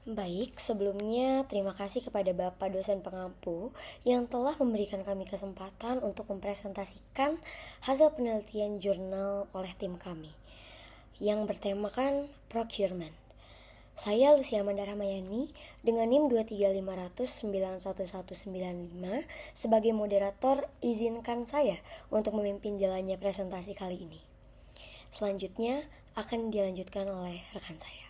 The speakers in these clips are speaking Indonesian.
Baik, sebelumnya terima kasih kepada Bapak dosen pengampu yang telah memberikan kami kesempatan untuk mempresentasikan hasil penelitian jurnal oleh tim kami yang bertemakan procurement. Saya Lucia Mandara Mayani dengan NIM 23500911195 sebagai moderator. Izinkan saya untuk memimpin jalannya presentasi kali ini. Selanjutnya akan dilanjutkan oleh rekan saya.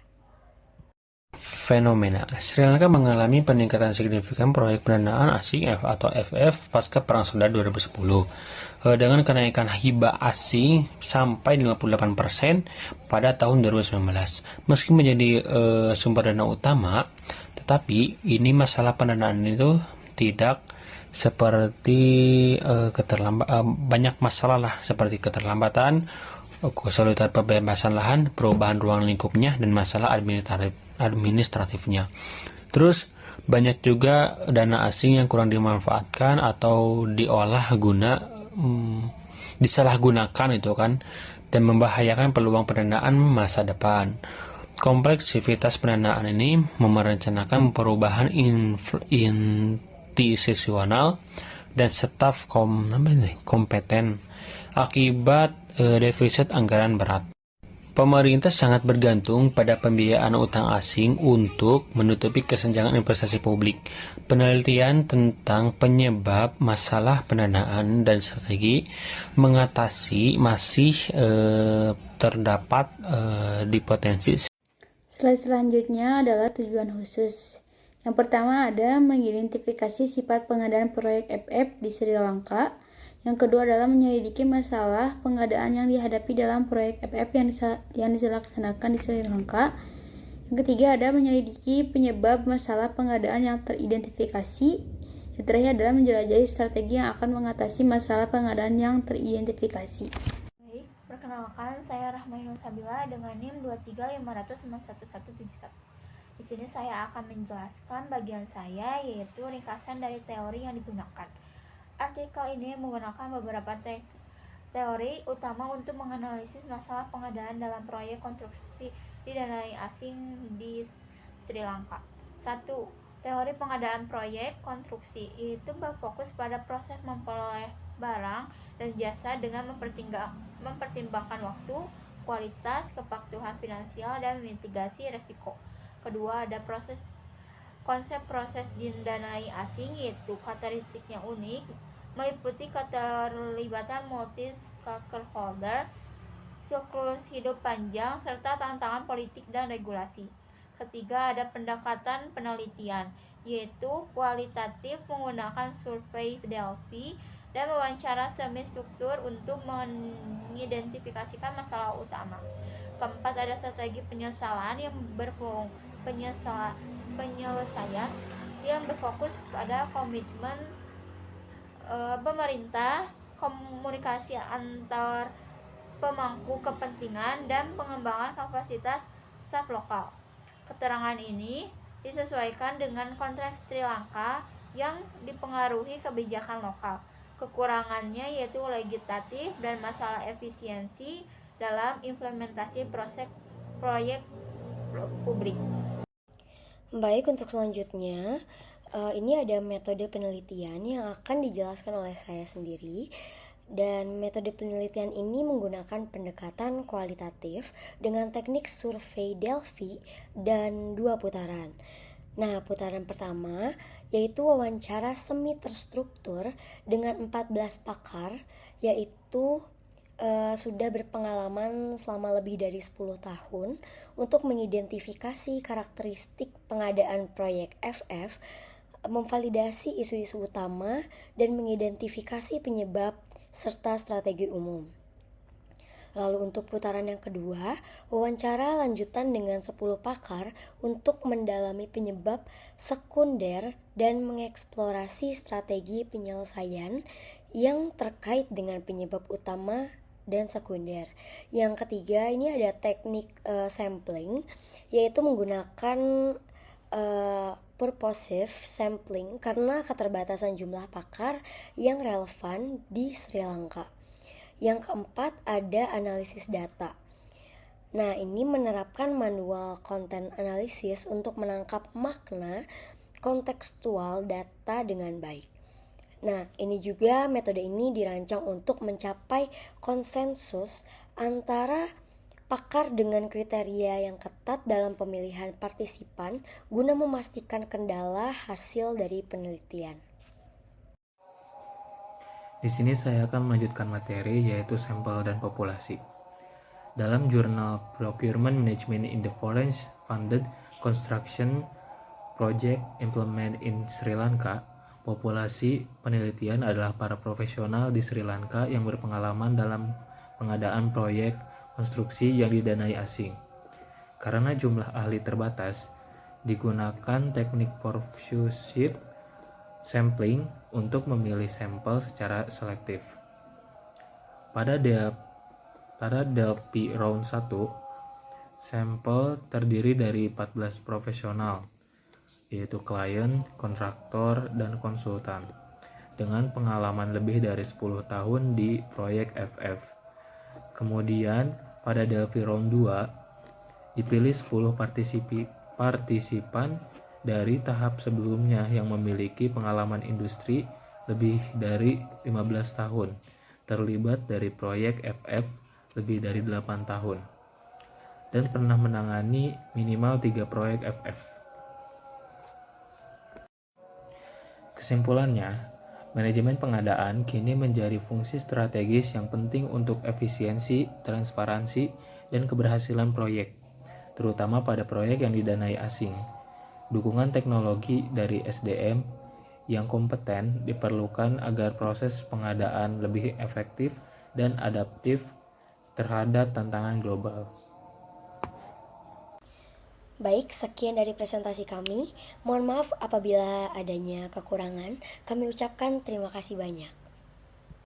Fenomena Sri Lanka mengalami peningkatan signifikan proyek pendanaan asing atau FF pasca Perang Saudara 2010 dengan kenaikan hibah asing sampai 58% pada tahun 2019. Meski menjadi sumber dana utama, tetapi ini masalah pendanaan itu tidak seperti banyak masalah lah, seperti keterlambatan, kesulitan pembebasan lahan, perubahan ruang lingkupnya, dan masalah administratifnya. Terus banyak juga dana asing yang kurang dimanfaatkan atau diolah disalahgunakan itu kan, dan membahayakan peluang pendanaan masa depan. Kompleksivitas pendanaan ini merencanakan perubahan institusional dan staf kompeten akibat defisit anggaran berat. Pemerintah sangat bergantung pada pembiayaan utang asing untuk menutupi kesenjangan investasi publik. Penelitian tentang penyebab masalah pendanaan dan strategi mengatasi masih terdapat di potensi. Slide selanjutnya adalah tujuan khusus. Yang pertama ada mengidentifikasi sifat pengadaan proyek FF di Sri Lanka. Yang kedua adalah menyelidiki masalah pengadaan yang dihadapi dalam proyek FF yang dilaksanakan di Sri Lanka. Yang ketiga ada menyelidiki penyebab masalah pengadaan yang teridentifikasi. Yang terakhir adalah menjelajahi strategi yang akan mengatasi masalah pengadaan yang teridentifikasi. Perkenalkan, saya Rahmainul Sabila dengan NIM 23500911171. Di sini saya akan menjelaskan bagian saya, yaitu ringkasan dari teori yang digunakan. Artikel ini menggunakan beberapa teori utama untuk menganalisis masalah pengadaan dalam proyek konstruksi didanai asing di Sri Lanka. 1. Teori pengadaan proyek konstruksi itu berfokus pada proses memperoleh barang dan jasa dengan mempertimbangkan waktu, kualitas, kepatuhan finansial, dan mitigasi resiko. Kedua, ada konsep proses didanai asing, yaitu karakteristiknya unik, meliputi keterlibatan multi-stakeholder, siklus hidup panjang, serta tantangan politik dan regulasi. Ketiga, ada pendekatan penelitian, yaitu kualitatif menggunakan survei Delphi dan wawancara semi-struktur untuk mengidentifikasikan masalah utama. Keempat, ada strategi penyelesaian yang berfokus pada komitmen pemerintah, komunikasi antar pemangku kepentingan, dan pengembangan kapasitas staf lokal. Keterangan ini disesuaikan dengan konteks Sri Lanka yang dipengaruhi kebijakan lokal. Kekurangannya yaitu legislatif dan masalah efisiensi dalam implementasi proyek publik. Baik, untuk selanjutnya ini ada metode penelitian yang akan dijelaskan oleh saya sendiri. Dan metode penelitian ini menggunakan pendekatan kualitatif dengan teknik survei Delphi dan 2 putaran. Nah, putaran pertama yaitu wawancara semi terstruktur dengan 14 pakar, yaitu sudah berpengalaman selama lebih dari 10 tahun untuk mengidentifikasi karakteristik pengadaan proyek FF, memvalidasi isu-isu utama, dan mengidentifikasi penyebab serta strategi umum. Lalu untuk putaran yang kedua, wawancara lanjutan dengan 10 pakar untuk mendalami penyebab sekunder dan mengeksplorasi strategi penyelesaian yang terkait dengan penyebab utama dan sekunder. Yang ketiga, ini ada teknik sampling, yaitu menggunakan purposive sampling karena keterbatasan jumlah pakar yang relevan di Sri Lanka. Yang keempat, ada analisis data. Nah, ini menerapkan manual content analysis untuk menangkap makna kontekstual data dengan baik. Nah, ini juga metode ini dirancang untuk mencapai konsensus antara pakar dengan kriteria yang ketat dalam pemilihan partisipan guna memastikan kendala hasil dari penelitian. Di sini saya akan melanjutkan materi yaitu sampel dan populasi. Dalam jurnal Procurement Management in the Foreign Funded Construction Project Implement in Sri Lanka, populasi penelitian adalah para profesional di Sri Lanka yang berpengalaman dalam pengadaan proyek konstruksi yang didanai asing. Karena jumlah ahli terbatas, digunakan teknik pervasive sampling untuk memilih sampel secara selektif. Pada Delphi Round 1, sampel terdiri dari 14 profesional, yaitu klien, kontraktor, dan konsultan, dengan pengalaman lebih dari 10 tahun di proyek FF. Kemudian, pada Delphi Round 2, dipilih 10 partisipan dari tahap sebelumnya yang memiliki pengalaman industri lebih dari 15 tahun, terlibat dari proyek FF lebih dari 8 tahun, dan pernah menangani minimal 3 proyek FF. Kesimpulannya, manajemen pengadaan kini menjadi fungsi strategis yang penting untuk efisiensi, transparansi, dan keberhasilan proyek, terutama pada proyek yang didanai asing. Dukungan teknologi dari SDM yang kompeten diperlukan agar proses pengadaan lebih efektif dan adaptif terhadap tantangan global. Baik, sekian dari presentasi kami. Mohon maaf apabila adanya kekurangan. Kami ucapkan terima kasih banyak.